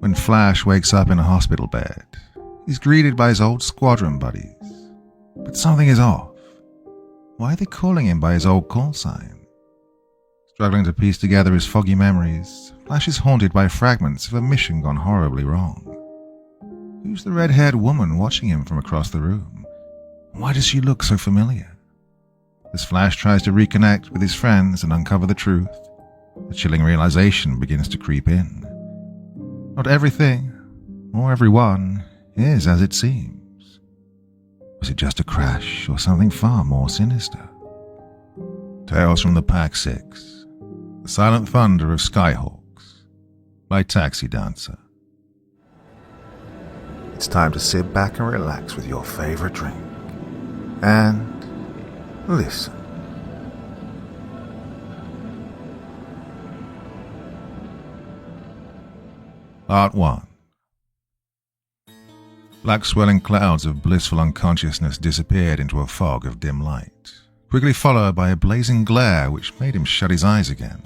When Flash wakes up in a hospital bed, he's greeted by his old squadron buddies. But something is off. Why are they calling him by his old call sign? Struggling to piece together his foggy memories, Flash is haunted by fragments of a mission gone horribly wrong. Who's the red-haired woman watching him from across the room? Why does she look so familiar? As Flash tries to reconnect with his friends and uncover the truth, a chilling realization begins to creep in. Not everything, or everyone, is as it seems. Was it just a crash, or something far more sinister? Tales from the Pack 6, The Silent Thunder of Skyhawks, by Taxi Dancer. It's time to sit back and relax with your favorite drink. And listen. Part 1. Black swelling clouds of blissful unconsciousness disappeared into a fog of dim light, quickly followed by a blazing glare which made him shut his eyes again.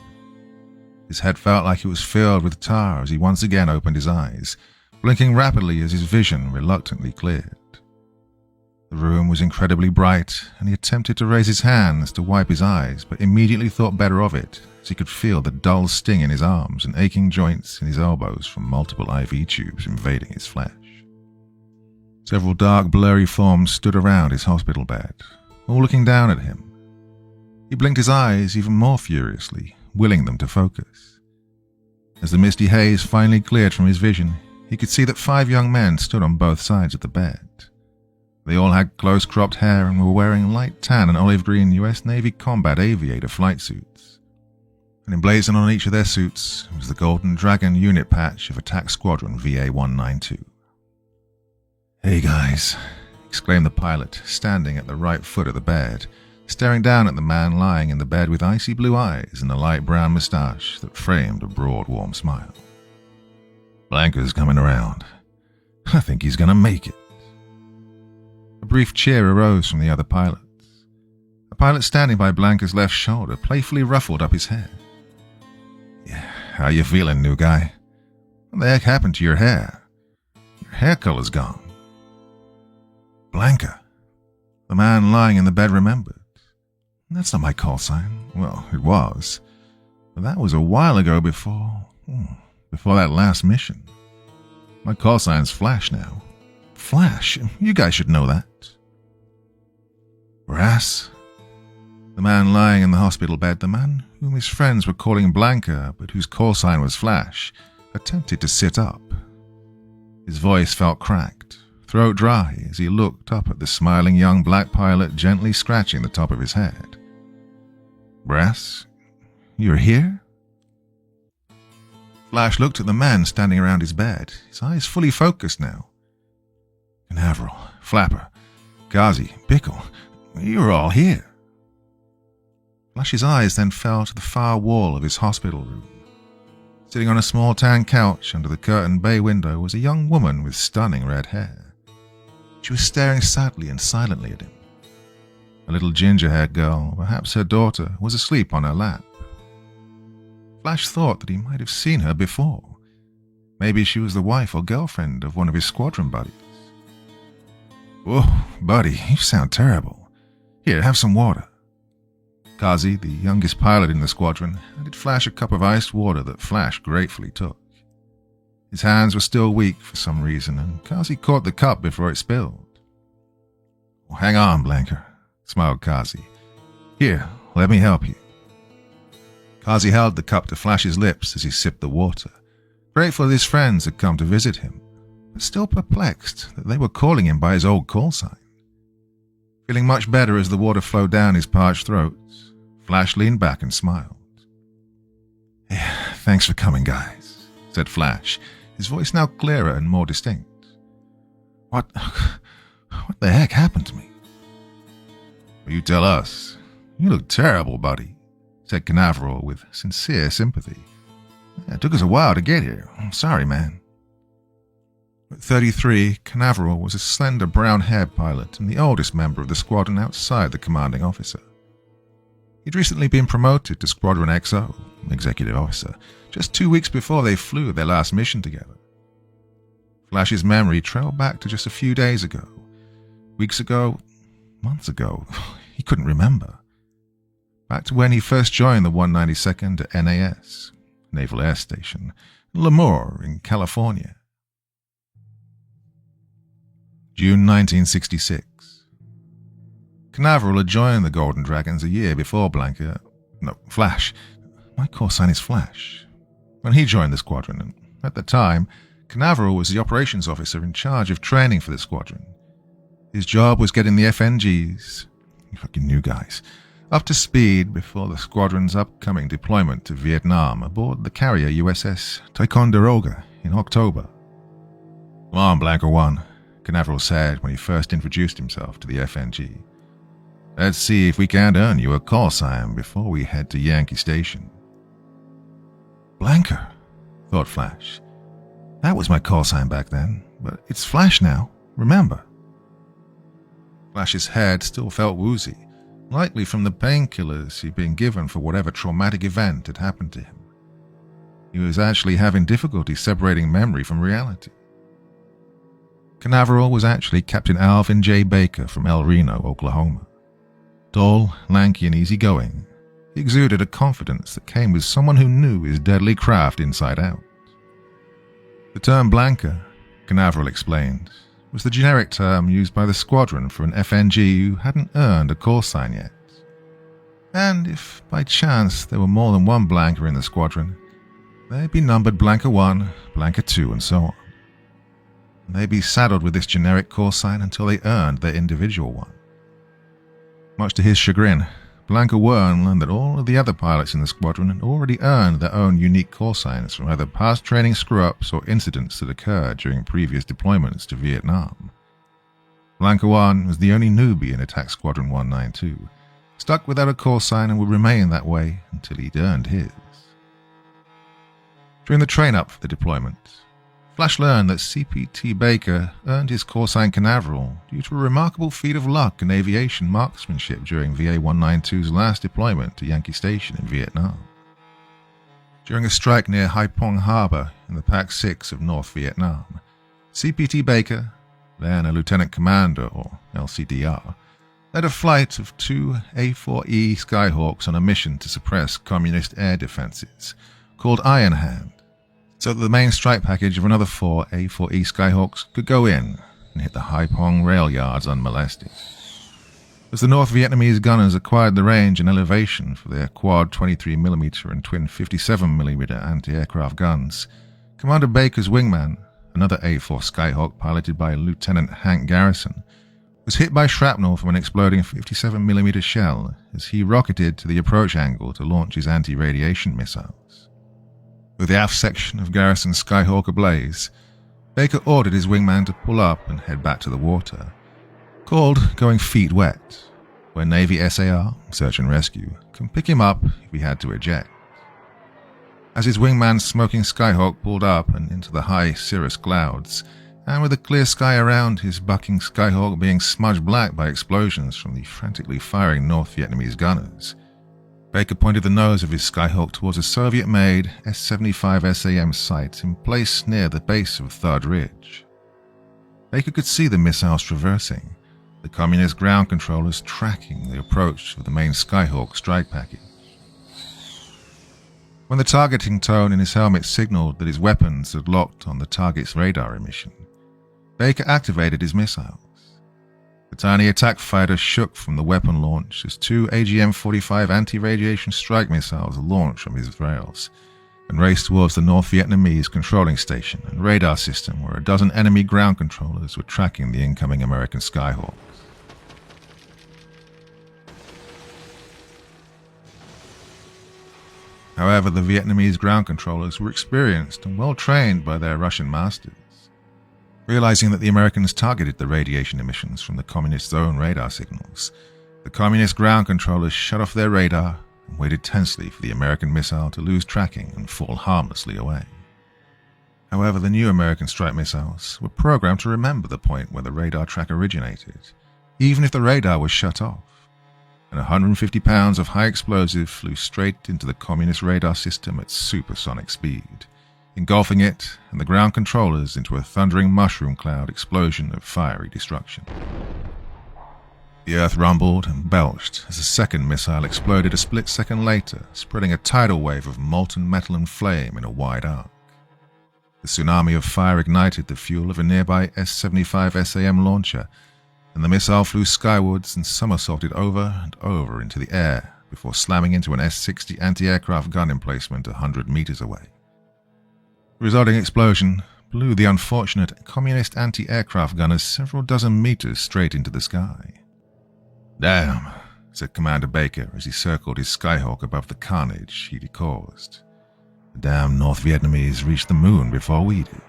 His head felt like it was filled with tar as he once again opened his eyes, blinking rapidly as his vision reluctantly cleared. The room was incredibly bright, and he attempted to raise his hands to wipe his eyes, but immediately thought better of it, as he could feel the dull sting in his arms and aching joints in his elbows from multiple IV tubes invading his flesh. Several dark, blurry forms stood around his hospital bed, all looking down at him. He blinked his eyes even more furiously, willing them to focus. As the misty haze finally cleared from his vision, he could see that 5 young men stood on both sides of the bed. They all had close-cropped hair and were wearing light tan and olive green US Navy combat aviator flight suits. And emblazoned on each of their suits was the Golden Dragon unit patch of Attack Squadron VA-192. "Hey guys," exclaimed the pilot, standing at the right foot of the bed, staring down at the man lying in the bed with icy blue eyes and a light brown moustache that framed a broad, warm smile. "Blanca's coming around. I think he's gonna make it." A brief cheer arose from the other pilots. The pilot standing by Blanca's left shoulder playfully ruffled up his hair. "Yeah, how you feeling, new guy? What the heck happened to your hair? Your hair color's gone." "Blanca," the man lying in the bed remembered. "That's not my call sign. Well, it was. But that was a while ago before that last mission. My call sign's Flash now." "Flash? You guys should know that." "Brass?" The man lying in the hospital bed, the man whom his friends were calling Blanca, but whose call sign was Flash, attempted to sit up. His voice felt cracked, throat dry, as he looked up at the smiling young black pilot gently scratching the top of his head. "Brass, you're here?" Flash looked at the men standing around his bed, his eyes fully focused now. "Canaveral, Flapper, Ghazi, Pickle, you're all here." Flash's eyes then fell to the far wall of his hospital room. Sitting on a small tan couch under the curtained bay window was a young woman with stunning red hair. She was staring sadly and silently at him. A little ginger-haired girl, perhaps her daughter, was asleep on her lap. Flash thought that he might have seen her before. Maybe she was the wife or girlfriend of one of his squadron buddies. "Whoa, buddy, you sound terrible. Here, have some water." Kazi, the youngest pilot in the squadron, handed Flash a cup of iced water that Flash gratefully took. His hands were still weak for some reason, and Kazi caught the cup before it spilled. "Well, hang on, Blanca," smiled Kazi. "Here, let me help you." Kazi held the cup to Flash's lips as he sipped the water, grateful that his friends had come to visit him, but still perplexed that they were calling him by his old call sign. Feeling much better as the water flowed down his parched throat, Flash leaned back and smiled. "Yeah, thanks for coming, guys," said Flash, his voice now clearer and more distinct. What the heck happened to me?" "Well, you tell us. You look terrible, buddy," said Canaveral with sincere sympathy. "It took us a while to get here. I'm sorry, man." At 33, Canaveral was a slender brown-haired pilot and the oldest member of the squadron outside the commanding officer. He'd recently been promoted to Squadron XO, executive officer, just 2 weeks before they flew their last mission together. Flash's memory trailed back to just a few days ago. Weeks ago, months ago, he couldn't remember. Back to when he first joined the 192nd at NAS, Naval Air Station, in Lemoore in California. June 1966. Canaveral had joined the Golden Dragons a year before Flash. My call sign is Flash. When he joined the squadron, and at the time, Canaveral was the operations officer in charge of training for the squadron. His job was getting the FNGs, you fucking new guys, up to speed before the squadron's upcoming deployment to Vietnam aboard the carrier USS Ticonderoga in October. "Come on, Blanca 1, Canaveral said when he first introduced himself to the FNG. "Let's see if we can't earn you a call sign before we head to Yankee Station." Blanca, thought Flash. That was my call sign back then, but it's Flash now, remember? Flash's head still felt woozy, likely from the painkillers he'd been given for whatever traumatic event had happened to him. He was actually having difficulty separating memory from reality. Canaveral was actually Captain Alvin J. Baker from El Reno, Oklahoma. Tall, lanky, and easygoing, he exuded a confidence that came with someone who knew his deadly craft inside out. The term Blanca, Canaveral explained, was the generic term used by the squadron for an FNG who hadn't earned a call sign yet. And if by chance there were more than one Blanca in the squadron, they'd be numbered Blanca 1, Blanca 2, and so on. They'd be saddled with this generic call sign until they earned their individual one. Much to his chagrin, Blanca 1 learned that all of the other pilots in the squadron had already earned their own unique call signs from either past training screw-ups or incidents that occurred during previous deployments to Vietnam. Blanca 1 was the only newbie in Attack Squadron 192, stuck without a call sign and would remain that way until he'd earned his. During the train-up for the deployment, Flash learned that CPT Baker earned his call sign Canaveral due to a remarkable feat of luck and aviation marksmanship during VA-192's last deployment to Yankee Station in Vietnam. During a strike near Haiphong Harbor in the PAC-6 of North Vietnam, CPT Baker, then a lieutenant commander or LCDR, led a flight of 2 A-4E Skyhawks on a mission to suppress communist air defenses called Iron Hand, so that the main strike package of another 4 A-4E Skyhawks could go in and hit the Haiphong rail yards unmolested. As the North Vietnamese gunners acquired the range and elevation for their quad 23mm and twin 57mm anti-aircraft guns, Commander Baker's wingman, another A-4 Skyhawk piloted by Lieutenant Hank Garrison, was hit by shrapnel from an exploding 57mm shell as he rocketed to the approach angle to launch his anti-radiation missiles. With the aft section of Garrison's Skyhawk ablaze, Baker ordered his wingman to pull up and head back to the water, called going feet wet, where Navy SAR, Search and Rescue, can pick him up if he had to eject. As his wingman's smoking Skyhawk pulled up and into the high cirrus clouds, and with the clear sky around his bucking Skyhawk being smudged black by explosions from the frantically firing North Vietnamese gunners, Baker pointed the nose of his Skyhawk towards a Soviet-made S-75 SAM site in place near the base of Thud Ridge. Baker could see the missiles traversing, the communist ground controllers tracking the approach of the main Skyhawk strike package. When the targeting tone in his helmet signaled that his weapons had locked on the target's radar emission, Baker activated his missiles. The tiny attack fighter shook from the weapon launch as 2 AGM-45 anti-radiation strike missiles launched from his rails and raced towards the North Vietnamese controlling station and radar system where a dozen enemy ground controllers were tracking the incoming American Skyhawks. However, the Vietnamese ground controllers were experienced and well trained by their Russian masters. Realizing that the Americans targeted the radiation emissions from the Communists' own radar signals, the Communist ground controllers shut off their radar and waited tensely for the American missile to lose tracking and fall harmlessly away. However, the new American strike missiles were programmed to remember the point where the radar track originated, even if the radar was shut off, and 150 pounds of high explosive flew straight into the Communist radar system at supersonic speed, engulfing it and the ground controllers into a thundering mushroom cloud explosion of fiery destruction. The earth rumbled and belched as a second missile exploded a split second later, spreading a tidal wave of molten metal and flame in a wide arc. The tsunami of fire ignited the fuel of a nearby S-75 SAM launcher, and the missile flew skywards and somersaulted over and over into the air before slamming into an S-60 anti-aircraft gun emplacement 100 meters away. The resulting explosion blew the unfortunate communist anti-aircraft gunners several dozen meters straight into the sky. "Damn," said Commander Baker as he circled his Skyhawk above the carnage he'd caused. "The damn North Vietnamese reached the moon before we did."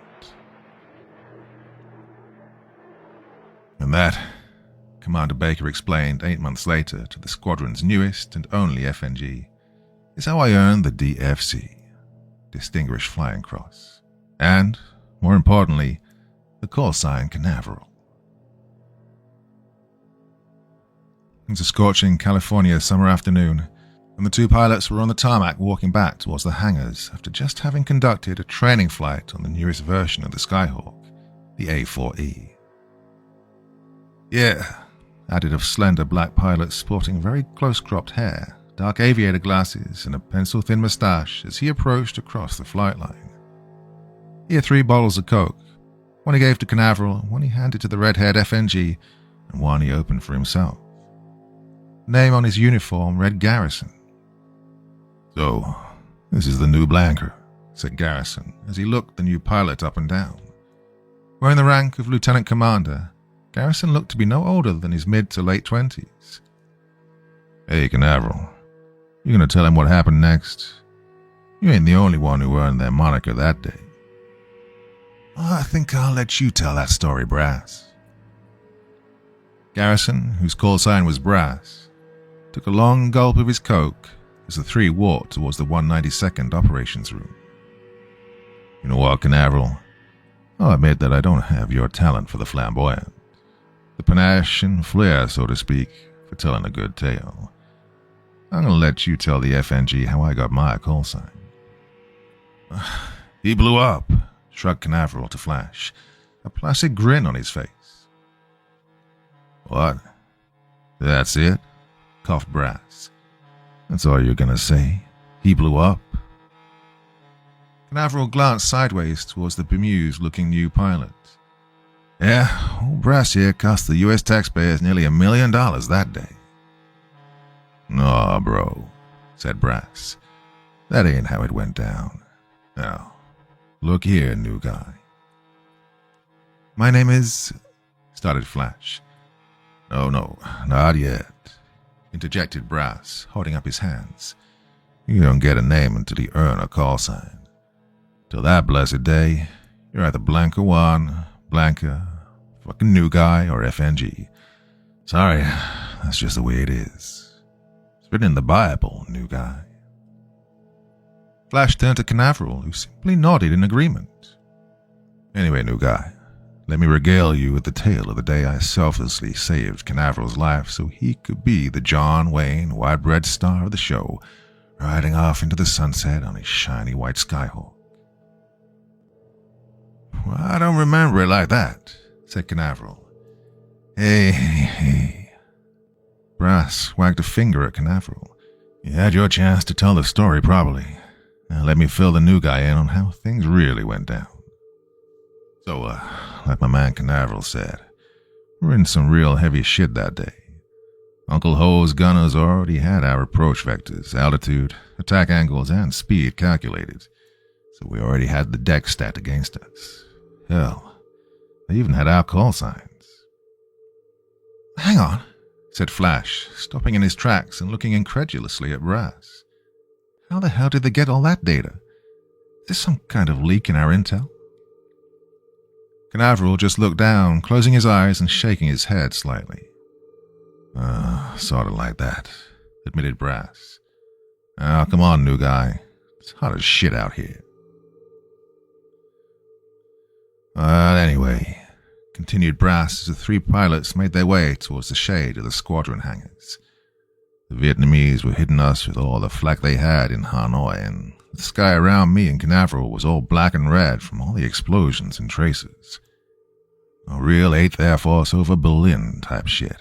And that, Commander Baker explained 8 months later to the squadron's newest and only FNG, is how I earned the DFC, Distinguished Flying Cross, and, more importantly, the callsign Canaveral. It was a scorching California summer afternoon, and the two pilots were on the tarmac walking back towards the hangars after just having conducted a training flight on the newest version of the Skyhawk, the A4E. "Yeah," added a slender black pilot sporting very close-cropped hair, dark aviator glasses, and a pencil-thin mustache as he approached across the flight line. He had 3 bottles of Coke. One he gave to Canaveral, one he handed to the red-haired FNG, and one he opened for himself. The name on his uniform read Garrison. "So, this is the new Blanker," said Garrison as he looked the new pilot up and down. Wearing the rank of Lieutenant Commander, Garrison looked to be no older than his mid to late 20s. "Hey, Canaveral, you gonna tell him what happened next? You ain't the only one who earned their moniker that day." "I think I'll let you tell that story, Brass." Garrison, whose call sign was Brass, took a long gulp of his Coke as the three walked towards the 192nd operations room. "You know what, Canaveral? I'll admit that I don't have your talent for the flamboyant, the panache and flair, so to speak, for telling a good tale. I'm going to let you tell the FNG how I got my call sign." "He blew up," shrugged Canaveral to Flash, a placid grin on his face. "What? That's it?" coughed Brass. "That's all you're going to say? He blew up?" Canaveral glanced sideways towards the bemused-looking new pilot. "Yeah, old Brass here cost the U.S. taxpayers nearly $1 million that day." "Aw, bro," said Brass. "That ain't how it went down. Now, look here, new guy." "My name is—" started Flash. No, not yet," interjected Brass, holding up his hands. "You don't get a name until you earn a call sign. Till that blessed day, you're either Blanca 1, Blanca, fucking new guy, or FNG. Sorry, that's just the way it is. It's written in the Bible, new guy." Flash turned to Canaveral, who simply nodded in agreement. "Anyway, new guy, let me regale you with the tale of the day I selflessly saved Canaveral's life so he could be the John Wayne white-bread star of the show, riding off into the sunset on his shiny white Skyhawk." "Well, I don't remember it like that," said Canaveral. Hey. Brass wagged a finger at Canaveral. "You had your chance to tell the story properly. Now let me fill the new guy in on how things really went down. So, like my man Canaveral said, we're in some real heavy shit that day. Uncle Ho's gunners already had our approach vectors, altitude, attack angles, and speed calculated, so we already had the deck stacked against us. Hell, they even had our call signs." "Hang on," said Flash, stopping in his tracks and looking incredulously at Brass. "How the hell did they get all that data? Is this some kind of leak in our intel?" Canaveral just looked down, closing his eyes and shaking his head slightly. Sort of like that," admitted Brass. "Now, come on, new guy. It's hot as shit out here." Anyway," continued Brass as the three pilots made their way towards the shade of the squadron hangars. "The Vietnamese were hitting us with all the flak they had in Hanoi, and The sky around me and Canaveral was all black and red from all the explosions and traces. A real 8th Air Force over Berlin type shit.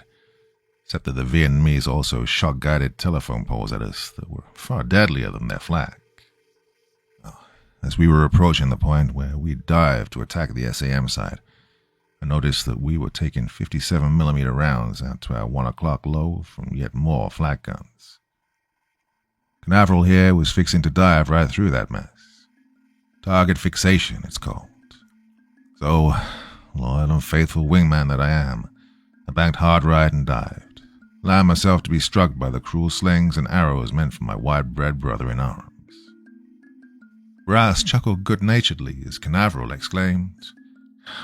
Except that the Vietnamese also shock-guided telephone poles at us that were far deadlier than their flak. As we were approaching the point where we dived to attack the SAM side, I noticed that we were taking 57mm rounds out to our 1 o'clock low from yet more flak guns. Canaveral here was fixing to dive right through that mess. Target fixation, it's called. So, loyal and faithful wingman that I am, I banked hard right and dived, allowing myself to be struck by the cruel slings and arrows meant for my white-bread brother in arms. Brass chuckled good-naturedly as Canaveral exclaimed,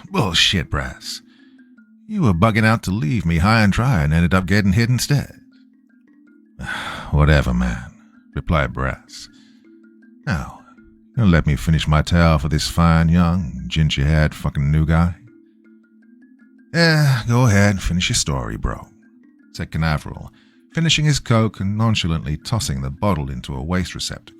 "Bullshit, Brass. You were bugging out to leave me high and dry and ended up getting hit instead." "Whatever, man," replied Brass. "Now, you'll let me finish my tale for this fine, young, ginger-haired fucking new guy?" "Yeah, go ahead, finish your story, bro," said Canaveral, finishing his coke and nonchalantly tossing the bottle into a waste receptacle.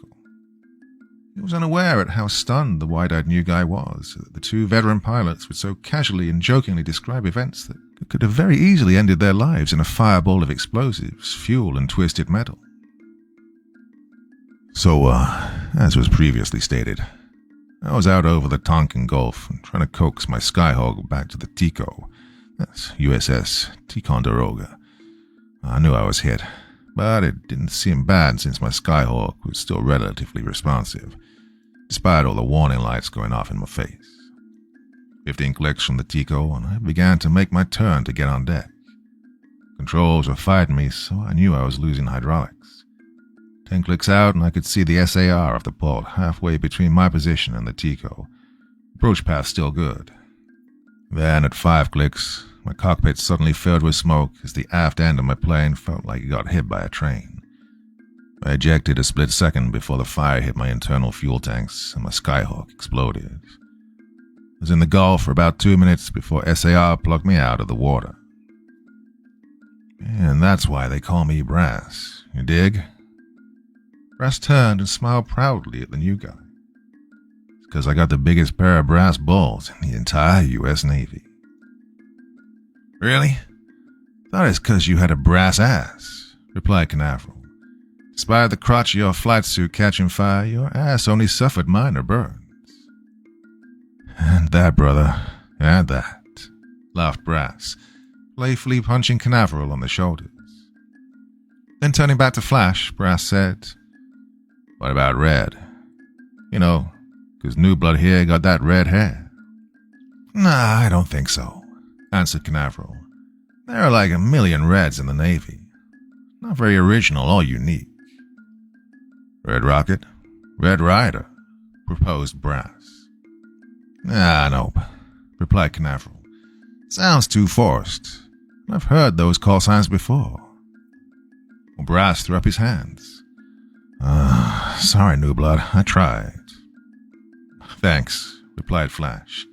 He was unaware at how stunned the wide-eyed new guy was that the two veteran pilots would so casually and jokingly describe events that could have very easily ended their lives in a fireball of explosives, fuel, and twisted metal. So, as was previously stated, I was out over the Tonkin Gulf and trying to coax my Skyhawk back to the Tico. That's USS Ticonderoga. I knew I was hit, but it didn't seem bad since my Skyhawk was still relatively responsive, despite all the warning lights going off in my face. 15 clicks from the Tico, and I began to make my turn to get on deck. Controls were fighting me, so I knew I was losing hydraulics. 10 clicks out, and I could see the SAR of the port halfway between my position and the Tico. Approach path still good. Then, at 5 clicks, my cockpit suddenly filled with smoke as the aft end of my plane felt like it got hit by a train. I ejected a split second before the fire hit my internal fuel tanks and my Skyhawk exploded. I was in the Gulf for about 2 minutes before SAR plugged me out of the water. And that's why they call me Brass, you dig? Brass turned and smiled proudly at the new guy. It's because I got the biggest pair of brass balls in the entire U.S. Navy. "Really? Thought it's because you had a brass ass," replied Canaveral. "Despite the crotch of your flight suit catching fire, your ass only suffered minor burns." "And that, brother, and that," laughed Brass, playfully punching Canaveral on the shoulders. Then turning back to Flash, Brass said, "What about Red? You know, 'cause New Blood here got that red hair." "Nah, I don't think so," answered Canaveral. "There are like a million Reds in the Navy. Not very original or unique." "Red Rocket? Red Rider?" proposed Brass. "Ah, nope," replied Canaveral. "Sounds too forced. I've heard those call signs before." Well, Brass threw up his hands. Sorry, New Blood, I tried." "Thanks," replied Flash.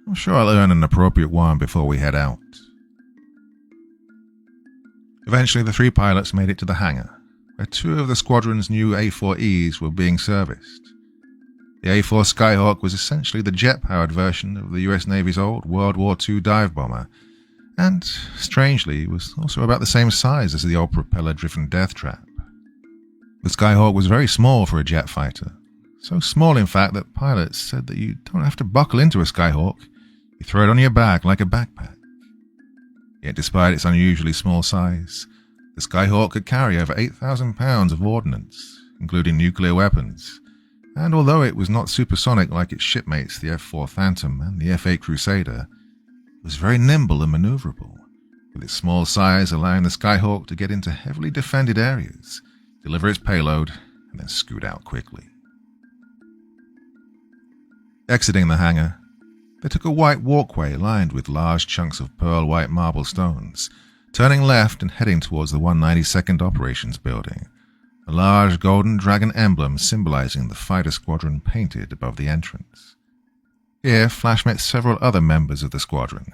"I'm sure I'll earn an appropriate one before we head out." Eventually, the 3 pilots made it to the hangar, where 2 of the squadron's new A4Es were being serviced. The A4 Skyhawk was essentially the jet-powered version of the US Navy's old World War II dive bomber, and, strangely, was also about the same size as the old propeller-driven Death Trap. The Skyhawk was very small for a jet fighter, so small in fact that pilots said that you don't have to buckle into a Skyhawk, you throw it on your back like a backpack. Yet despite its unusually small size, the Skyhawk could carry over 8,000 pounds of ordnance, including nuclear weapons, and although it was not supersonic like its shipmates the F-4 Phantom and the F-8 Crusader, it was very nimble and maneuverable, with its small size allowing the Skyhawk to get into heavily defended areas, deliver its payload, and then scoot out quickly. Exiting the hangar, they took a white walkway lined with large chunks of pearl-white marble stones, turning left and heading towards the 192nd Operations Building, a large golden dragon emblem symbolizing the fighter squadron painted above the entrance. Here, Flash met several other members of the squadron,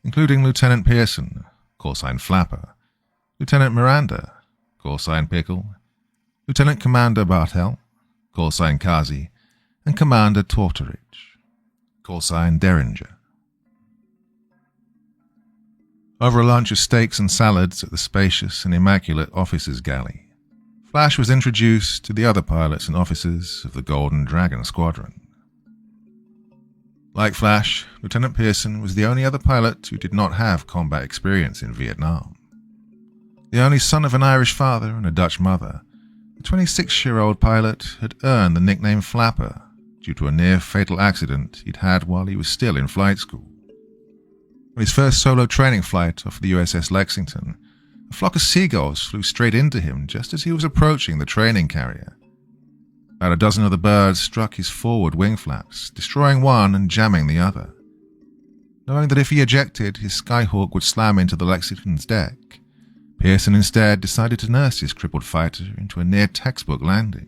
including Lieutenant Pearson, callsign Flapper, Lieutenant Miranda, callsign Pickle, Lieutenant Commander Bartel, callsign Kazi, and Commander Tortorich, callsign Derringer. Over a lunch of steaks and salads at the spacious and immaculate officers' galley, Flash was introduced to the other pilots and officers of the Golden Dragon Squadron. Like Flash, Lieutenant Pearson was the only other pilot who did not have combat experience in Vietnam. The only son of an Irish father and a Dutch mother, the 26-year-old pilot had earned the nickname Flapper due to a near-fatal accident he'd had while he was still in flight school. On his first solo training flight off the USS Lexington, a flock of seagulls flew straight into him just as he was approaching the training carrier. About a dozen of the birds struck his forward wing flaps, destroying one and jamming the other. Knowing that if he ejected, his Skyhawk would slam into the Lexington's deck, Pearson instead decided to nurse his crippled fighter into a near-textbook landing.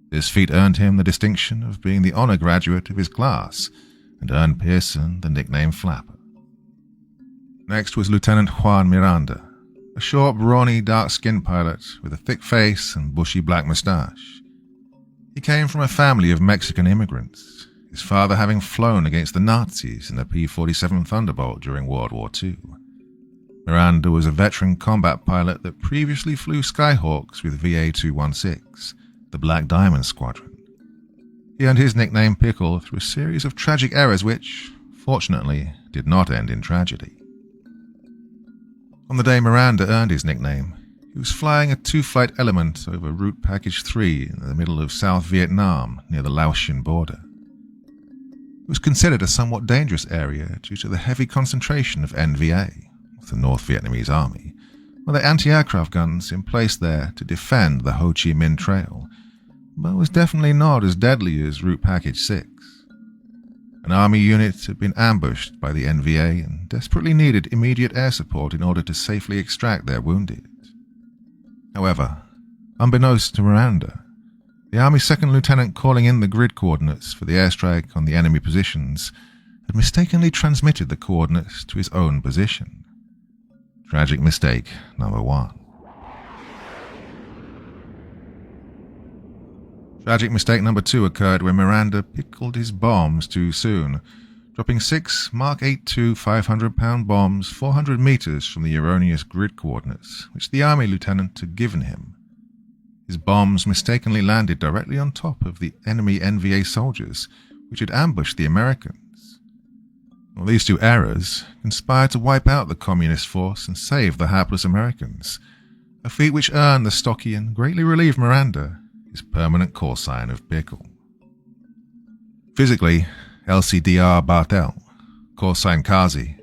This feat earned him the distinction of being the honor graduate of his class and earned Pearson the nickname Flapper. Next was Lieutenant Juan Miranda, a short, brawny, dark-skinned pilot with a thick face and bushy black mustache. He came from a family of Mexican immigrants, his father having flown against the Nazis in the P-47 Thunderbolt during World War II. Miranda was a veteran combat pilot that previously flew Skyhawks with VA-216, the Black Diamond Squadron. He earned his nickname Pickle through a series of tragic errors which, fortunately, did not end in tragedy. On the day Miranda earned his nickname, he was flying a two-flight element over Route Package 3 in the middle of South Vietnam near the Laotian border. It was considered a somewhat dangerous area due to the heavy concentration of NVA, the North Vietnamese Army, with their anti-aircraft guns in place there to defend the Ho Chi Minh Trail, but was definitely not as deadly as Route Package 6. An army unit had been ambushed by the NVA and desperately needed immediate air support in order to safely extract their wounded. However, unbeknownst to Miranda, the Army's second lieutenant calling in the grid coordinates for the airstrike on the enemy positions had mistakenly transmitted the coordinates to his own position. Tragic mistake number 1. Tragic mistake number 2 occurred when Miranda pickled his bombs too soon, dropping 6 Mark 82 500-pound bombs 400 meters from the erroneous grid coordinates which the Army lieutenant had given him. His bombs mistakenly landed directly on top of the enemy NVA soldiers, which had ambushed the Americans. Well, these two errors conspired to wipe out the communist force and save the hapless Americans, a feat which earned the stocky and greatly relieved Miranda his permanent callsign of Pickle. Physically, LCDR Bartel, callsign Kazi,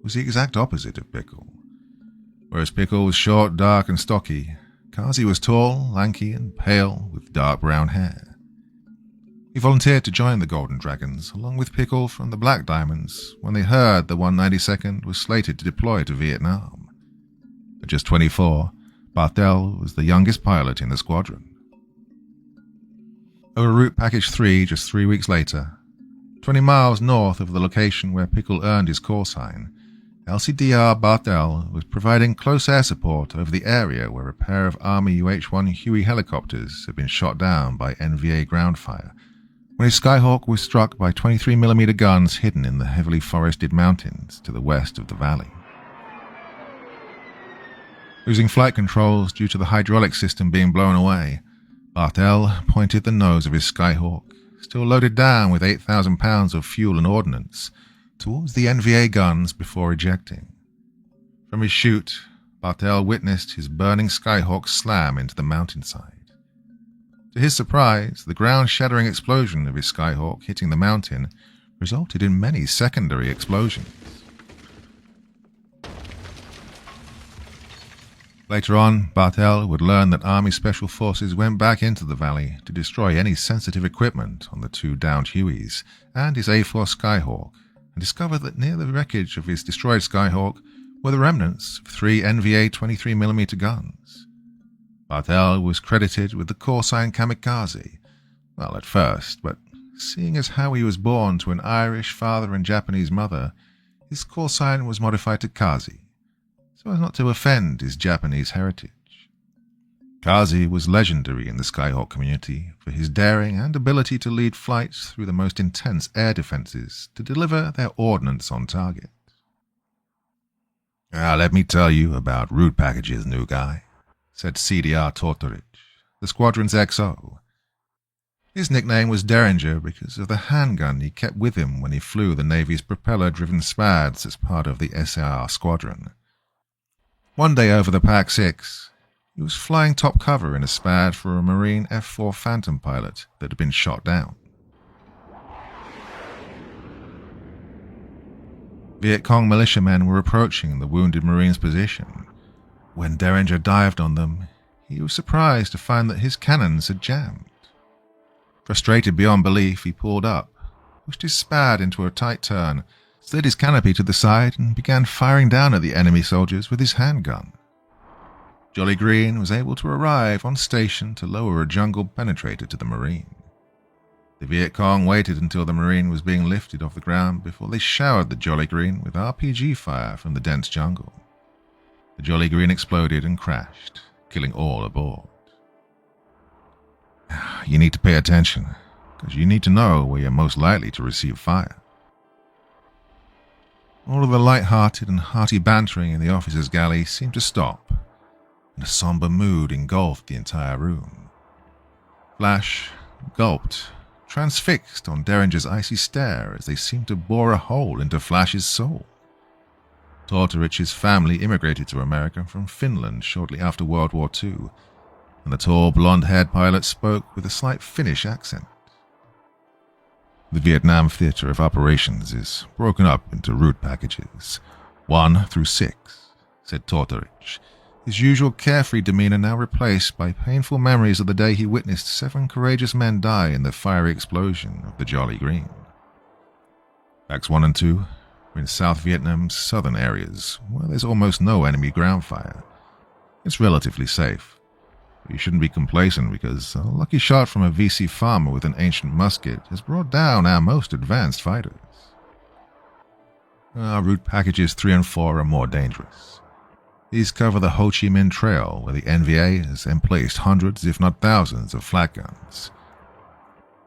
was the exact opposite of Pickle. Whereas Pickle was short, dark, and stocky, Kazi was tall, lanky, and pale with dark brown hair. He volunteered to join the Golden Dragons, along with Pickle from the Black Diamonds, when they heard the 192nd was slated to deploy to Vietnam. At just 24, Bartel was the youngest pilot in the squadron. Over Route Package 3 just 3 weeks later, 20 miles north of the location where Pickle earned his callsign, LCDR Bartel was providing close air support over the area where a pair of Army UH-1 Huey helicopters had been shot down by NVA ground fire, when his Skyhawk was struck by 23mm guns hidden in the heavily forested mountains to the west of the valley. Losing flight controls due to the hydraulic system being blown away, Bartel pointed the nose of his Skyhawk, still loaded down with 8,000 pounds of fuel and ordnance, towards the NVA guns before ejecting. From his chute, Bartel witnessed his burning Skyhawk slam into the mountainside. To his surprise, the ground-shattering explosion of his Skyhawk hitting the mountain resulted in many secondary explosions. Later on, Bartel would learn that Army Special Forces went back into the valley to destroy any sensitive equipment on the two downed Hueys and his A-4 Skyhawk, and discovered that near the wreckage of his destroyed Skyhawk were the remnants of 3 NVA 23mm guns. Bartel was credited with the callsign Kamikaze, well, at first, but seeing as how he was born to an Irish father and Japanese mother, his callsign was modified to Kazi, so as not to offend his Japanese heritage. Kazi was legendary in the Skyhawk community for his daring and ability to lead flights through the most intense air defenses to deliver their ordnance on target. Let me tell you about root packages, new guy, said CDR Tortorich, the squadron's XO. His nickname was Derringer because of the handgun he kept with him when he flew the Navy's propeller-driven SPADs as part of the SAR squadron. One day over the PAC-6, he was flying top cover in a SPAD for a Marine F-4 Phantom pilot that had been shot down. Viet Cong militiamen were approaching the wounded Marine's position. When Derringer dived on them, he was surprised to find that his cannons had jammed. Frustrated beyond belief, he pulled up, pushed his SPAD into a tight turn, slid his canopy to the side, and began firing down at the enemy soldiers with his handgun. Jolly Green was able to arrive on station to lower a jungle penetrator to the Marine. The Viet Cong waited until the Marine was being lifted off the ground before they showered the Jolly Green with RPG fire from the dense jungle. The Jolly Green exploded and crashed, killing all aboard. You need to pay attention, because you need to know where you're most likely to receive fire. All of the light-hearted and hearty bantering in the officers' galley seemed to stop, and a somber mood engulfed the entire room. Flash gulped, transfixed on Derringer's icy stare as they seemed to bore a hole into Flash's soul. Tortorich's family immigrated to America from Finland shortly after World War II, and the tall, blonde-haired pilot spoke with a slight Finnish accent. The Vietnam theater of operations is broken up into route packages, 1 through 6, said Tortorich, his usual carefree demeanor now replaced by painful memories of the day he witnessed 7 courageous men die in the fiery explosion of the Jolly Green. Packs 1 and 2 are in South Vietnam's southern areas, where there's almost no enemy ground fire. It's relatively safe. You shouldn't be complacent because a lucky shot from a VC farmer with an ancient musket has brought down our most advanced fighters. Our route packages 3 and 4 are more dangerous. These cover the Ho Chi Minh Trail, where the NVA has emplaced hundreds, if not thousands, of flat guns.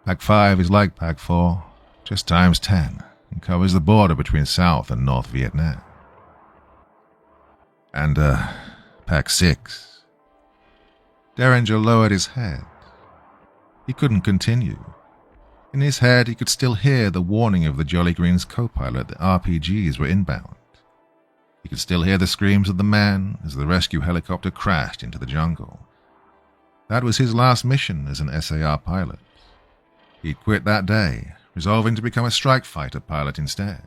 Pac 5 is like Pac 4, just times 10, and covers the border between South and North Vietnam. And, Pac 6. Derringer lowered his head. He couldn't continue. In his head, he could still hear the warning of the Jolly Green's co-pilot that RPGs were inbound. He could still hear the screams of the man as the rescue helicopter crashed into the jungle. That was his last mission as an SAR pilot. He'd quit that day, resolving to become a strike fighter pilot instead.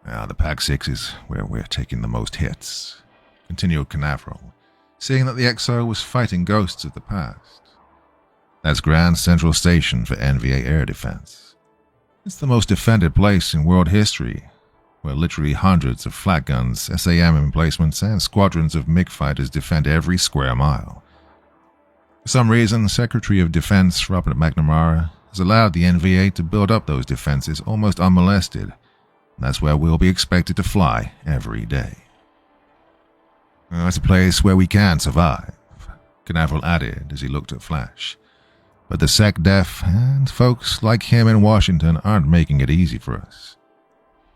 The PAC-6 is where we're taking the most hits, continued Canaveral, seeing that the XO was fighting ghosts of the past. That's Grand Central Station for NVA Air Defense. It's the most defended place in world history, where literally hundreds of flat guns, SAM emplacements, and squadrons of MiG fighters defend every square mile. For some reason, Secretary of Defense Robert McNamara has allowed the NVA to build up those defenses almost unmolested, and that's where we'll be expected to fly every day. It's a place where we can survive, Canaveral added as he looked at Flash. But the SecDef and folks like him in Washington aren't making it easy for us.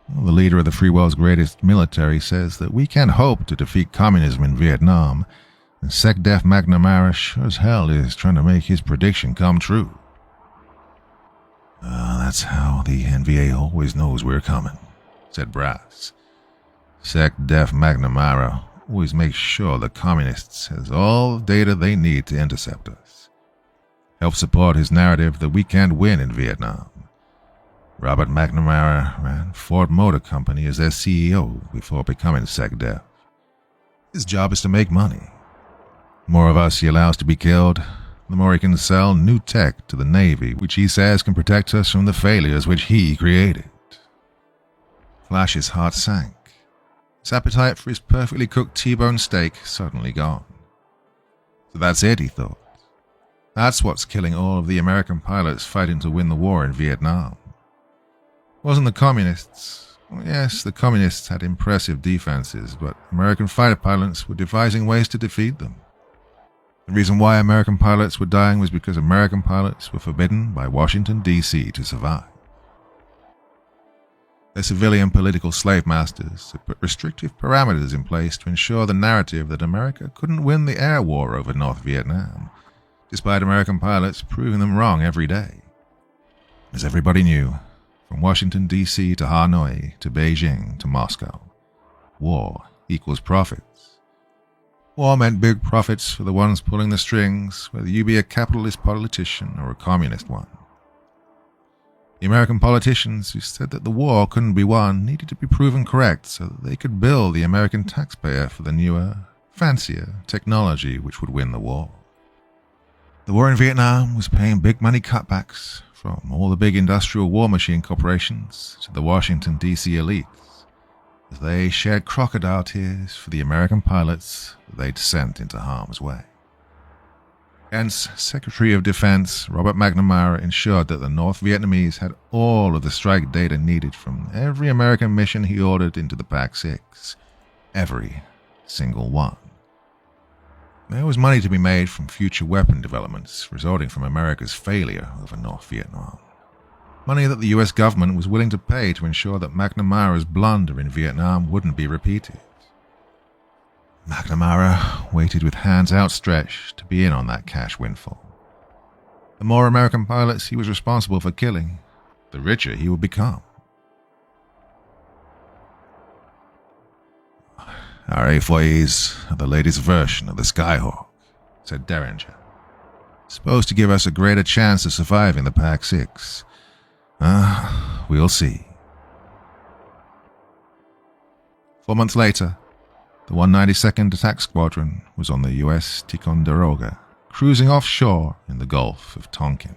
The leader of the free world's greatest military says that we can't hope to defeat communism in Vietnam, and SecDef McNamara sure as hell is trying to make his prediction come true. That's how the NVA always knows we're coming, said Brass. SecDef McNamara always makes sure the communists has all the data they need to intercept us. Help support his narrative that we can't win in Vietnam. Robert McNamara ran Ford Motor Company as their CEO before becoming SecDef. His job is to make money. The more of us he allows to be killed, the more he can sell new tech to the Navy, which he says can protect us from the failures which he created. Flash's heart sank. His appetite for his perfectly cooked T-bone steak suddenly gone. So that's it, he thought. That's what's killing all of the American pilots fighting to win the war in Vietnam. It wasn't the communists. Well, yes, the communists had impressive defenses, but American fighter pilots were devising ways to defeat them. The reason why American pilots were dying was because American pilots were forbidden by Washington, D.C. to survive. Their civilian political slave masters had put restrictive parameters in place to ensure the narrative that America couldn't win the air war over North Vietnam, despite American pilots proving them wrong every day. As everybody knew, from Washington, D.C. to Hanoi to Beijing to Moscow, war equals profits. War meant big profits for the ones pulling the strings, whether you be a capitalist politician or a communist one. The American politicians who said that the war couldn't be won needed to be proven correct so that they could bill the American taxpayer for the newer, fancier technology which would win the war. The war in Vietnam was paying big money cutbacks from all the big industrial war machine corporations to the Washington, D.C. elites, as they shed crocodile tears for the American pilots that they'd sent into harm's way. Hence, Secretary of Defense Robert McNamara ensured that the North Vietnamese had all of the strike data needed from every American mission he ordered into the PAC-6. Every single one. There was money to be made from future weapon developments resulting from America's failure over North Vietnam. Money that the US government was willing to pay to ensure that McNamara's blunder in Vietnam wouldn't be repeated. McNamara waited with hands outstretched to be in on that cash windfall. The more American pilots he was responsible for killing, the richer he would become. Our A4Es are the latest version of the Skyhawk, said Derringer. Supposed to give us a greater chance of surviving the PAC-6. We'll see. 4 months later, the 192nd Attack Squadron was on the U.S. Ticonderoga, cruising offshore in the Gulf of Tonkin.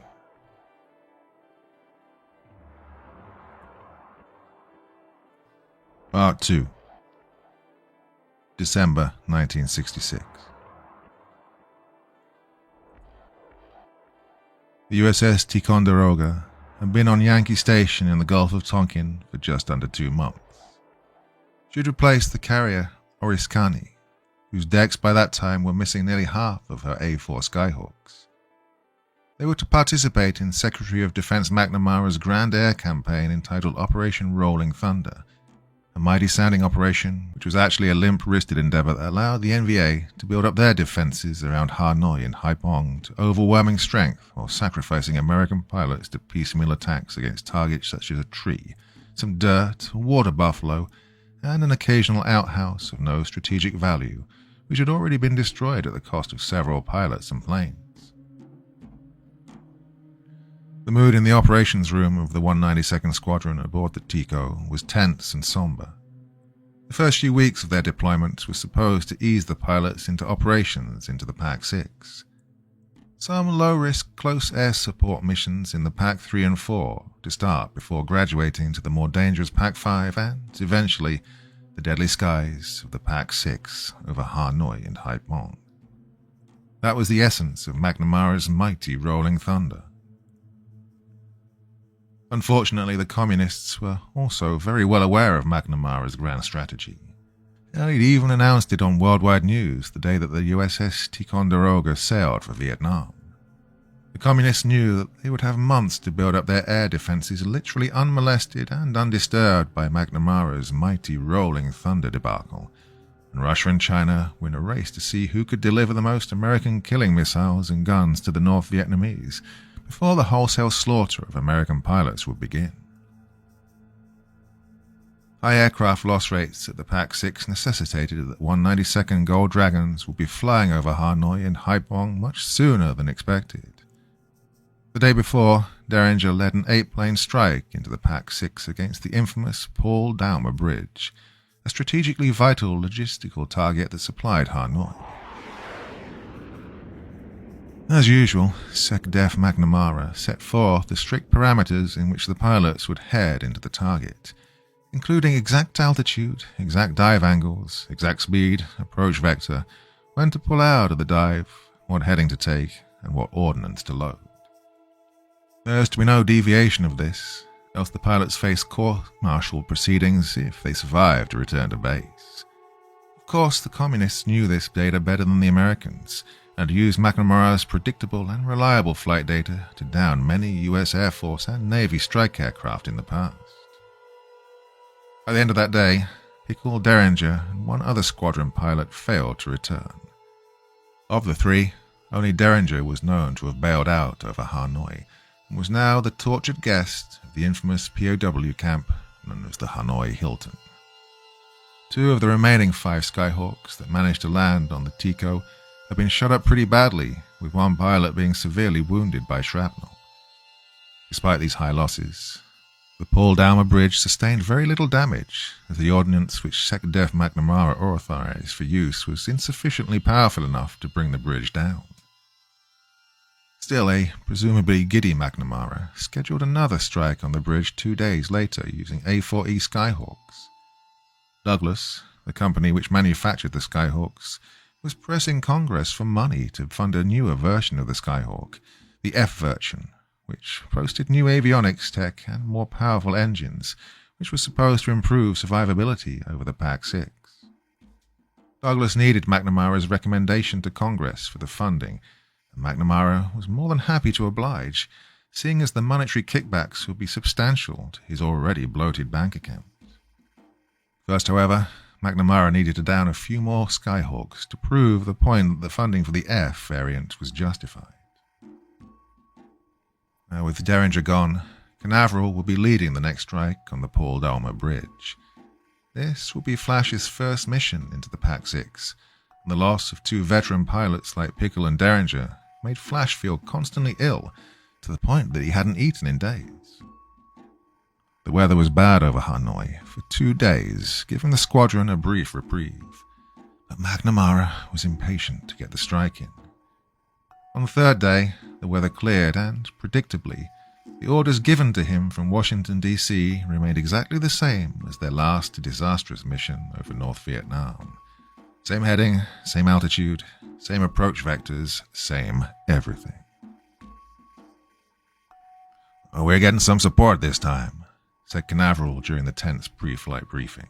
Part 2. December 1966. The USS Ticonderoga had been on Yankee Station in the Gulf of Tonkin for just under 2 months. She had replaced the carrier Oriskany, whose decks by that time were missing nearly half of her A4 Skyhawks. They were to participate in Secretary of Defense McNamara's grand air campaign entitled Operation Rolling Thunder, a mighty-sounding operation which was actually a limp-wristed endeavor that allowed the NVA to build up their defenses around Hanoi and Haiphong to overwhelming strength while sacrificing American pilots to piecemeal attacks against targets such as a tree, some dirt, a water buffalo, and an occasional outhouse of no strategic value, which had already been destroyed at the cost of several pilots and planes. The mood in the operations room of the 192nd Squadron aboard the Tico was tense and somber. The first few weeks of their deployment were supposed to ease the pilots into operations into the PAC-6. Some low-risk close air support missions in the PAC-3 and 4 to start before graduating to the more dangerous PAC-5 and, eventually, the deadly skies of the PAC-6 over Hanoi and Haiphong. That was the essence of McNamara's mighty Rolling Thunder. Unfortunately, the communists were also very well aware of McNamara's grand strategy, and he'd even announced it on worldwide news the day that the USS Ticonderoga sailed for Vietnam. The communists knew that they would have months to build up their air defenses literally unmolested and undisturbed by McNamara's mighty Rolling Thunder debacle, and Russia and China were in a race to see who could deliver the most American killing missiles and guns to the North Vietnamese before the wholesale slaughter of American pilots would begin. High aircraft loss rates at the PAC-6 necessitated that 192nd Gold Dragons would be flying over Hanoi and Haiphong much sooner than expected. The day before, Derringer led an 8-plane strike into the PAC-6 against the infamous Paul Daumer Bridge, a strategically vital logistical target that supplied Hanoi. As usual, SecDef McNamara set forth the strict parameters in which the pilots would head into the target, including exact altitude, exact dive angles, exact speed, approach vector, when to pull out of the dive, what heading to take, and what ordnance to load. There is to be no deviation of this, else the pilots face court-martial proceedings if they survive to return to base. Of course, the communists knew this data better than the Americans, had used McNamara's predictable and reliable flight data to down many U.S. Air Force and Navy strike aircraft in the past. By the end of that day, Pickle, Derringer, and one other squadron pilot failed to return. Of the three, only Derringer was known to have bailed out over Hanoi and was now the tortured guest of the infamous POW camp known as the Hanoi Hilton. Two of the remaining 5 Skyhawks that managed to land on the Tico had been shot up pretty badly, with one pilot being severely wounded by shrapnel. Despite these high losses, the Paul Dalmer Bridge sustained very little damage, as the ordnance which SecDef McNamara authorized for use was insufficiently powerful enough to bring the bridge down. Still, a presumably giddy McNamara scheduled another strike on the bridge 2 days later using A4E Skyhawks. Douglas, the company which manufactured the Skyhawks, was pressing Congress for money to fund a newer version of the Skyhawk, the F version, which boasted new avionics tech and more powerful engines, which was supposed to improve survivability over the PAC-6. Douglas needed McNamara's recommendation to Congress for the funding, and McNamara was more than happy to oblige, seeing as the monetary kickbacks would be substantial to his already bloated bank account. First, however, McNamara needed to down a few more Skyhawks to prove the point that the funding for the F variant was justified. Now, with Derringer gone, Canaveral will be leading the next strike on the Paul Dalmer Bridge. This will be Flash's first mission into the PAC-6, and the loss of 2 veteran pilots like Pickle and Derringer made Flash feel constantly ill, to the point that he hadn't eaten in days. The weather was bad over Hanoi for 2 days, giving the squadron a brief reprieve, but McNamara was impatient to get the strike in. On the 3rd day, the weather cleared and, predictably, the orders given to him from Washington, D.C. remained exactly the same as their last disastrous mission over North Vietnam. Same heading, same altitude, same approach vectors, same everything. "Oh, we're getting some support this time," said Canaveral during the tense pre-flight briefing.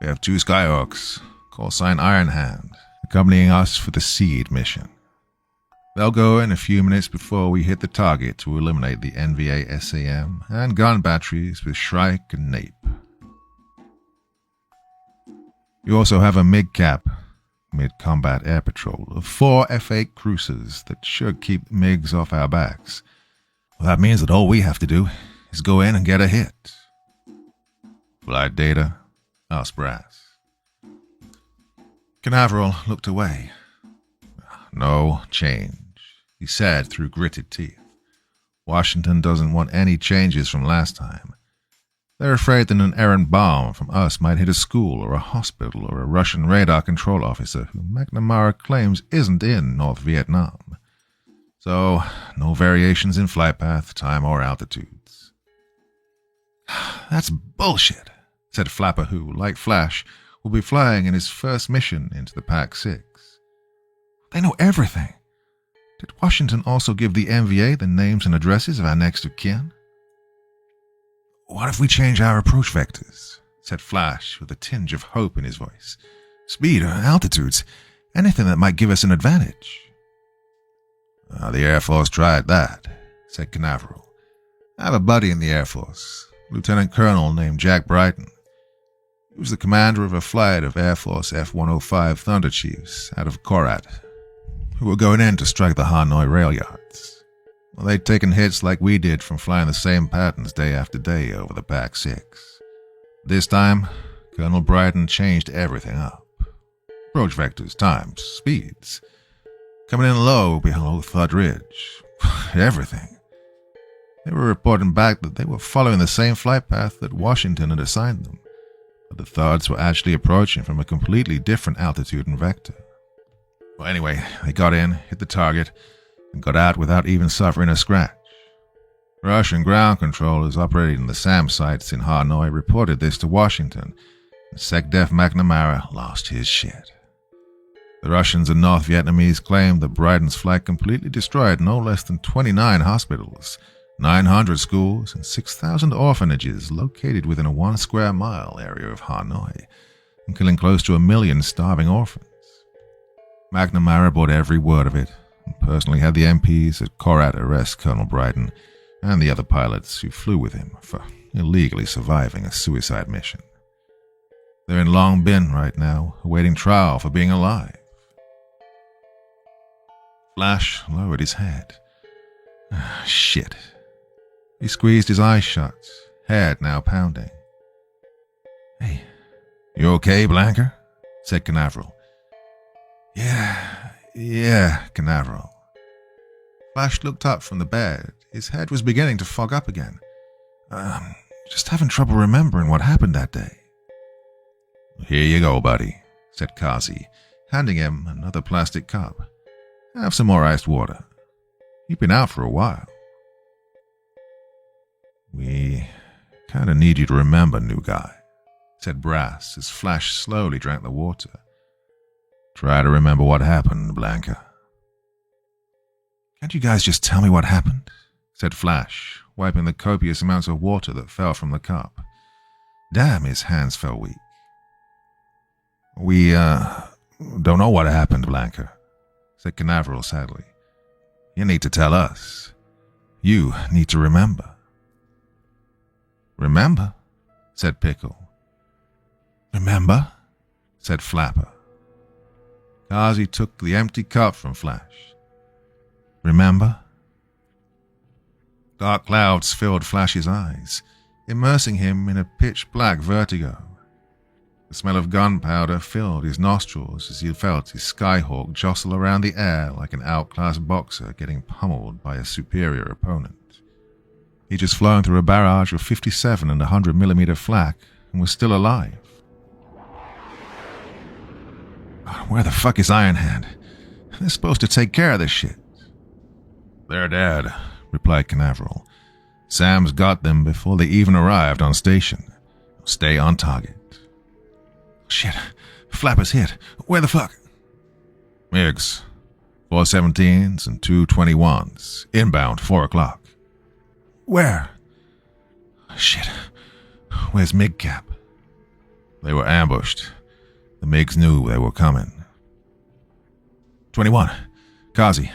"We have 2 Skyhawks, callsign Iron Hand, accompanying us for the SEED mission. They'll go in a few minutes before we hit the target to eliminate the NVA SAM and gun batteries with Shrike and Nape. You also have a MiG-cap, mid-combat air patrol, of 4 F-8 cruisers that should keep MiGs off our backs. Well, that means that all we have to do is go in and get a hit." "Flight data?" asked Brass. Canaveral looked away. "No change," he said through gritted teeth. "Washington doesn't want any changes from last time. They're afraid that an errant bomb from us might hit a school or a hospital or a Russian radar control officer who McNamara claims isn't in North Vietnam. So, no variations in flight path, time, or altitudes." "That's bullshit," said Flapper, who, like Flash, will be flying in his first mission into the PAC-6. "They know everything. Did Washington also give the NVA the names and addresses of our next of kin?" "What if we change our approach vectors?" said Flash with a tinge of hope in his voice. "Speed or altitudes, anything that might give us an advantage." "The Air Force tried that," said Canaveral. "I have a buddy in the Air Force, Lieutenant Colonel named Jack Brighton. He was the commander of a flight of Air Force F-105 Thunder Chiefs out of Korat, who were going in to strike the Hanoi rail yards. Well, they'd taken hits like we did from flying the same patterns day after day over the PAC-6. This time, Colonel Brighton changed everything up. Approach vectors, times, speeds. Coming in low below Thud Ridge. Everything. They were reporting back that they were following the same flight path that Washington had assigned them, but the Thuds were actually approaching from a completely different altitude and vector. Well, anyway, they got in, hit the target, and got out without even suffering a scratch. Russian ground controllers operating the SAM sites in Hanoi reported this to Washington, and SecDef McNamara lost his shit. The Russians and North Vietnamese claimed that Brighton's flight completely destroyed no less than 29 hospitals, 900 schools, and 6,000 orphanages located within a 1 square mile area of Hanoi, and killing close to 1 million starving orphans. McNamara bought every word of it, and personally had the MPs at Korat arrest Colonel Bryden and the other pilots who flew with him for illegally surviving a suicide mission. They're in Long Bin right now, awaiting trial for being alive. Flash lowered his head. Shit. He squeezed his eyes shut, head now pounding. "Hey, you okay, Blanker?" said Canaveral. Yeah, Canaveral. Flash looked up from the bed. His head was beginning to fog up again. Just having trouble remembering what happened that day." "Here you go, buddy," said Kazi, handing him another plastic cup. "Have some more iced water. You've been out for a while." "We kinda need you to remember, new guy," said Brass as Flash slowly drank the water. "Try to remember what happened, Blanca." "Can't you guys just tell me what happened?" said Flash, wiping the copious amounts of water that fell from the cup. Damn, his hands felt weak. "We, don't know what happened, Blanca," said Canaveral sadly. "You need to tell us. You need to remember." "Remember?" said Pickle. "Remember?" said Flapper. Kazi took the empty cup from Flash. "Remember?" Dark clouds filled Flash's eyes, immersing him in a pitch-black vertigo. The smell of gunpowder filled his nostrils as he felt his Skyhawk jostle around the air like an outclassed boxer getting pummeled by a superior opponent. He'd just flown through a barrage of 57 and 100mm flak and was still alive. "Where the fuck is Iron Hand? They're supposed to take care of this shit." "They're dead," replied Canaveral. "Sam's got them before they even arrived on station. Stay on target." "Shit, Flapper's hit. Where the fuck?" "Miggs, 417s and 221s, inbound 4 o'clock. "Where?" "Shit, where's MigCap?" "They were ambushed. The MiGs knew they were coming." 21, Kazi,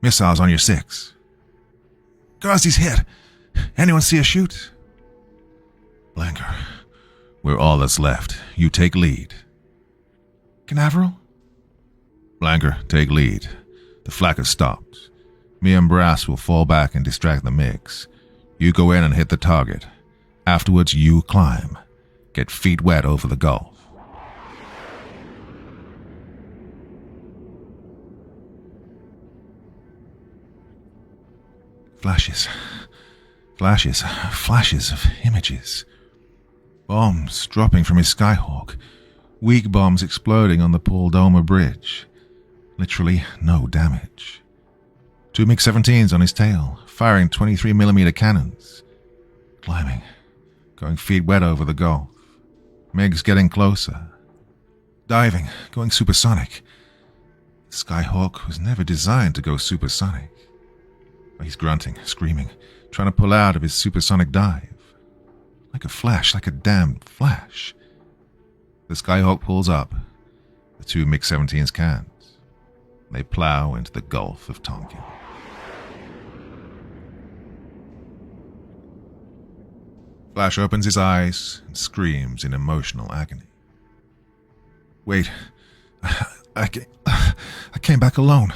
missiles on your 6. "Kazi's hit. Anyone see a shoot?" "Blanker, we're all that's left. You take lead." "Canaveral?" "Blanker, take lead. The flak has stopped. Me and Brass will fall back and distract the MiGs. You go in and hit the target. Afterwards, you climb. Get feet wet over the Gulf." Flashes of images. Bombs dropping from his Skyhawk. Weak bombs exploding on the Paul Domer Bridge. Literally no damage. 2 MiG-17s on his tail, firing 23mm cannons. Climbing, going feet wet over the Gulf. MiGs getting closer. Diving, going supersonic. The Skyhawk was never designed to go supersonic. He's grunting, screaming, trying to pull out of his supersonic dive. Like a flash, like a damned flash. The Skyhawk pulls up. The 2 MiG-17s can't. They plow into the Gulf of Tonkin. Flash opens his eyes and screams in emotional agony. "Wait, I came back alone.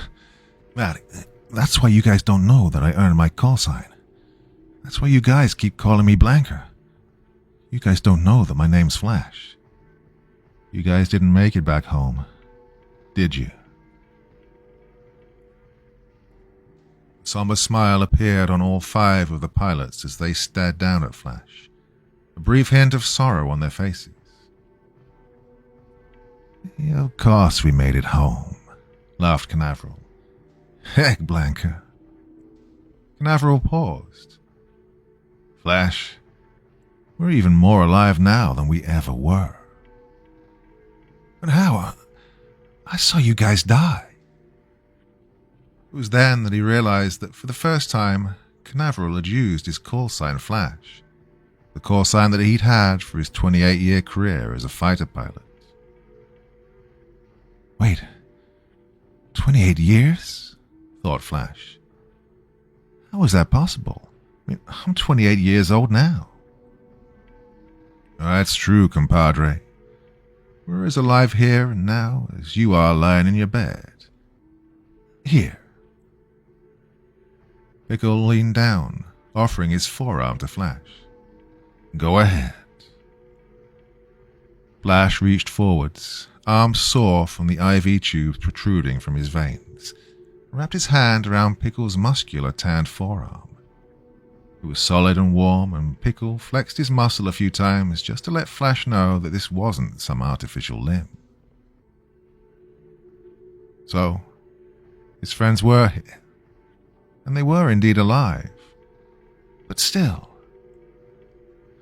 Matt, that's why you guys don't know that I earned my call sign. That's why you guys keep calling me Blanker. You guys don't know that my name's Flash. You guys didn't make it back home, did you?" A somber smile appeared on all 5 of the pilots as they stared down at Flash, a brief hint of sorrow on their faces. "Yeah, of course we made it home," laughed Canaveral. "Heck, Blanca." Canaveral paused. "Flash, we're even more alive now than we ever were." "But how? I saw you guys die." It was then that he realized that for the first time, Canaveral had used his call sign Flash, the call sign that he'd had for his 28-year career as a fighter pilot. "Wait, 28 years? Thought Flash. How is that possible? I mean, I'm 28 years old now. That's true, compadre. We're as alive here and now as you are lying in your bed. Here. Pickle leaned down, offering his forearm to Flash. Go ahead. Flash reached forwards, arms sore from the IV tubes protruding from his veins, wrapped his hand around Pickle's muscular tanned forearm. It was solid and warm, and Pickle flexed his muscle a few times just to let Flash know that this wasn't some artificial limb. So, his friends were here, and they were indeed alive. But still,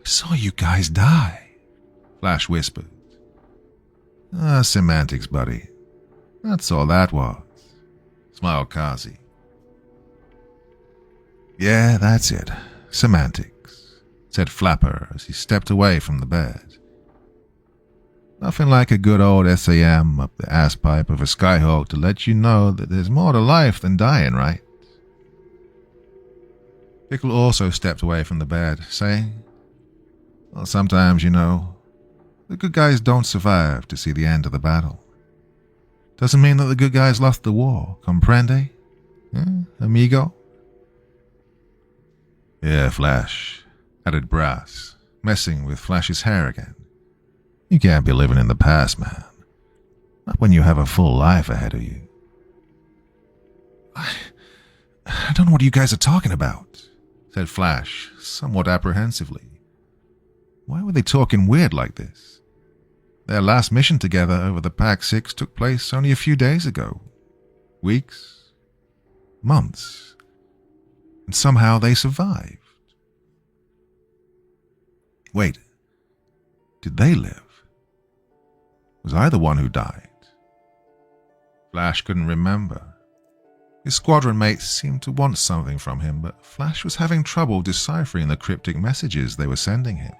I saw you guys die, Flash whispered. Semantics, buddy. That's all that was, smiled Kazi. Yeah, that's it. Semantics, said Flapper as he stepped away from the bed. Nothing like a good old SAM up the ass pipe of a Skyhawk to let you know that there's more to life than dying, right? Pickle also stepped away from the bed, saying, well, sometimes, the good guys don't survive to see the end of the battle. Doesn't mean that the good guys lost the war, comprende? Amigo? Yeah, Flash, added Brass, messing with Flash's hair again. You can't be living in the past, man. Not when you have a full life ahead of you. I don't know what you guys are talking about, said Flash, somewhat apprehensively. Why were they talking weird like this? Their last mission together over the PAC-6 took place only a few days ago. Weeks? Months? And somehow they survived. Wait, did they live? Was I the one who died? Flash couldn't remember. His squadron mates seemed to want something from him, but Flash was having trouble deciphering the cryptic messages they were sending him.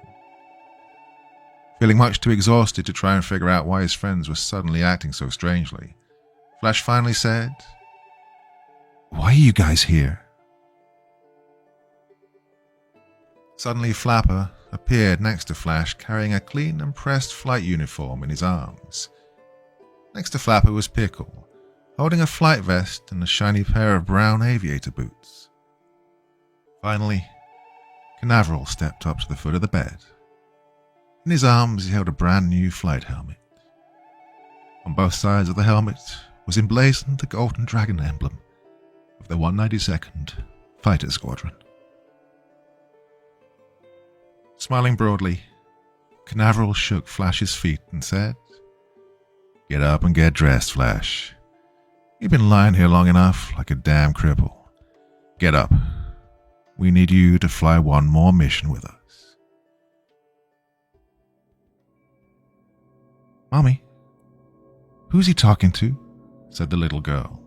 Feeling much too exhausted to try and figure out why his friends were suddenly acting so strangely, Flash finally said, Why are you guys here? Suddenly Flapper appeared next to Flash, carrying a clean and pressed flight uniform in his arms. Next to Flapper was Pickle, holding a flight vest and a shiny pair of brown aviator boots. Finally, Canaveral stepped up to the foot of the bed. In his arms he held a brand new flight helmet. On both sides of the helmet was emblazoned the golden dragon emblem of the 192nd Fighter Squadron. Smiling broadly, Canaveral shook Flash's feet and said, Get up and get dressed, Flash. You've been lying here long enough like a damn cripple. Get up. We need you to fly one more mission with us. Mommy, who's he talking to? Said the little girl.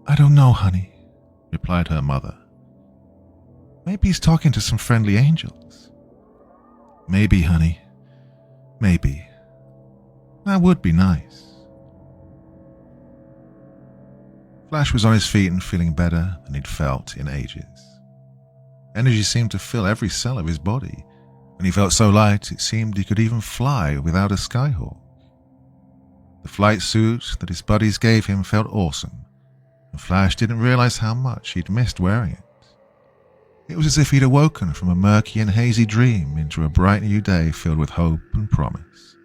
I don't know, honey, replied her mother. Maybe he's talking to some friendly angels. Maybe, honey. Maybe. That would be nice. Flash was on his feet and feeling better than he'd felt in ages. Energy seemed to fill every cell of his body, and he felt so light it seemed he could even fly without a Skyhawk. The flight suit that his buddies gave him felt awesome, and Flash didn't realize how much he'd missed wearing it. It was as if he'd awoken from a murky and hazy dream into a bright new day filled with hope and promise.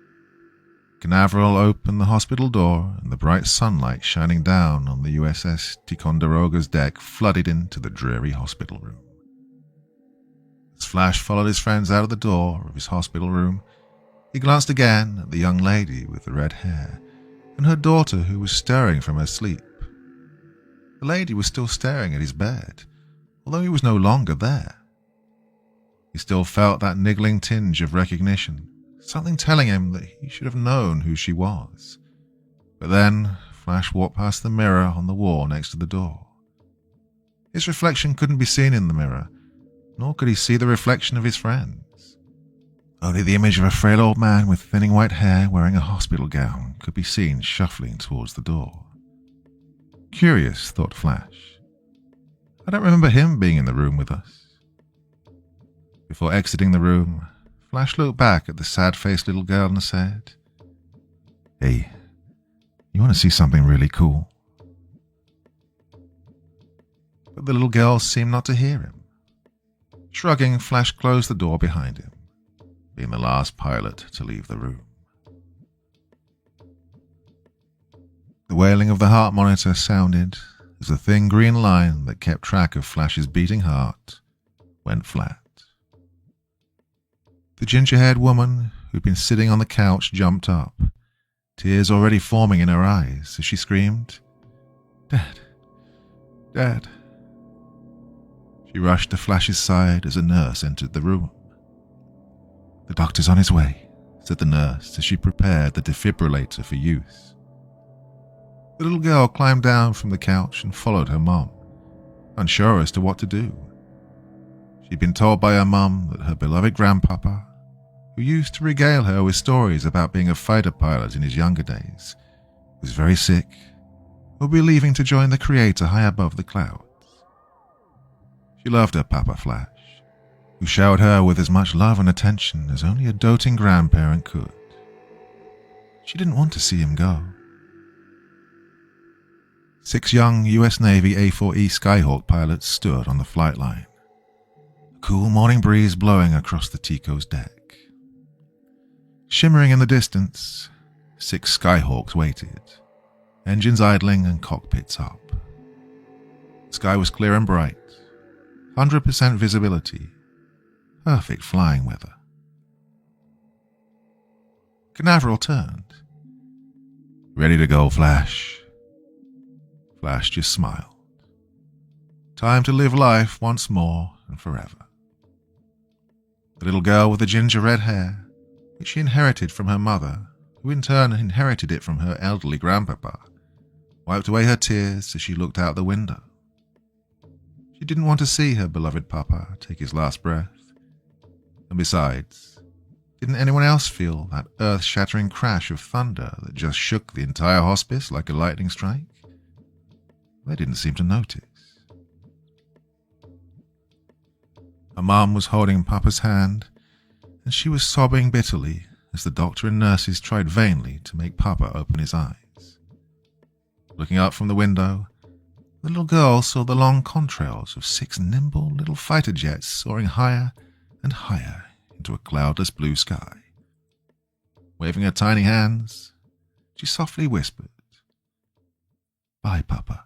Canaveral opened the hospital door, and the bright sunlight shining down on the USS Ticonderoga's deck flooded into the dreary hospital room. As Flash followed his friends out of the door of his hospital room, he glanced again at the young lady with the red hair and her daughter who was stirring from her sleep. The lady was still staring at his bed, although he was no longer there. He still felt that niggling tinge of recognition, something telling him that he should have known who she was. But then Flash walked past the mirror on the wall next to the door. His reflection couldn't be seen in the mirror, nor could he see the reflection of his friends. Only the image of a frail old man with thinning white hair wearing a hospital gown could be seen shuffling towards the door. Curious, thought Flash. I don't remember him being in the room with us. Before exiting the room, Flash looked back at the sad-faced little girl and said, "Hey, you want to see something really cool?" But the little girl seemed not to hear him. Shrugging, Flash closed the door behind him, being the last pilot to leave the room. The wailing of the heart monitor sounded as the thin green line that kept track of Flash's beating heart went flat. The ginger-haired woman who'd been sitting on the couch jumped up, tears already forming in her eyes as she screamed, "Dad! Dad!" She rushed to Flash's side as a nurse entered the room. "The doctor's on his way," said the nurse as she prepared the defibrillator for use. The little girl climbed down from the couch and followed her mom, unsure as to what to do. She'd been told by her mum that her beloved grandpapa, who used to regale her with stories about being a fighter pilot in his younger days, was very sick, would be leaving to join the Creator high above the clouds. She loved her Papa Flash, who showered her with as much love and attention as only a doting grandparent could. She didn't want to see him go. 6 young US Navy A4E Skyhawk pilots stood on the flight line, a cool morning breeze blowing across the Tico's deck. Shimmering in the distance, 6 Skyhawks waited, engines idling and cockpits up. The sky was clear and bright, 100% visibility, perfect flying weather. Canaveral turned. "Ready to go, Flash?" Flash just smiled. Time to live life once more and forever. The little girl with the ginger red hair, which she inherited from her mother, who in turn inherited it from her elderly grandpapa, wiped away her tears as she looked out the window. She didn't want to see her beloved papa take his last breath. And besides, didn't anyone else feel that earth-shattering crash of thunder that just shook the entire hospice like a lightning strike? They didn't seem to notice. Her mom was holding Papa's hand, and she was sobbing bitterly as the doctor and nurses tried vainly to make Papa open his eyes. Looking out from the window, the little girl saw the long contrails of 6 nimble little fighter jets soaring higher and higher into a cloudless blue sky. Waving her tiny hands, she softly whispered, "Bye, Papa."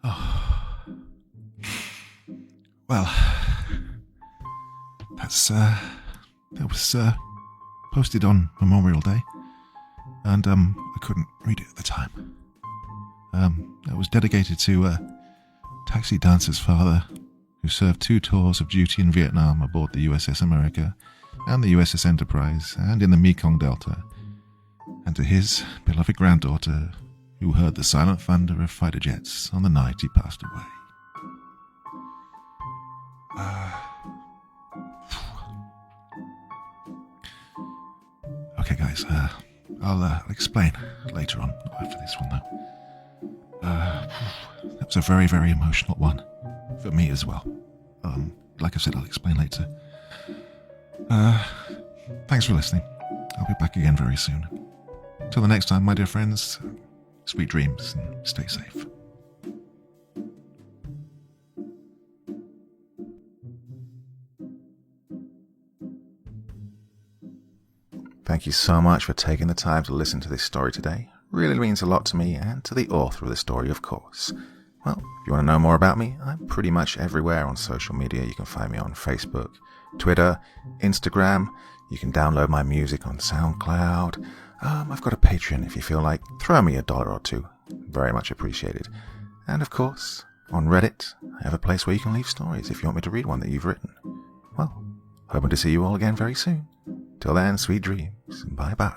Oh. Well, that was posted on Memorial Day, and I couldn't read it at the time. That was dedicated to Taxi Dancer's father, who served 2 tours of duty in Vietnam aboard the USS America and the USS Enterprise and in the Mekong Delta, and to his beloved granddaughter, who heard the silent thunder of fighter jets on the night he passed away. Okay, guys, I'll explain later on after this one, though. That was a very, very emotional one for me as well. Like I said, I'll explain later. Thanks for listening. I'll be back again very soon. Till the next time, my dear friends, sweet dreams and stay safe. Thank you so much for taking the time to listen to this story today. Really means a lot to me and to the author of the story, of course. Well, if you want to know more about me, I'm pretty much everywhere on social media. You can find me on Facebook, Twitter, Instagram. You can download my music on SoundCloud. I've got a Patreon if you feel like. Throw me $1 or 2. Very much appreciated. And of course, on Reddit, I have a place where you can leave stories if you want me to read one that you've written. Well, hoping to see you all again very soon. Till then, sweet dreams. Bye-bye.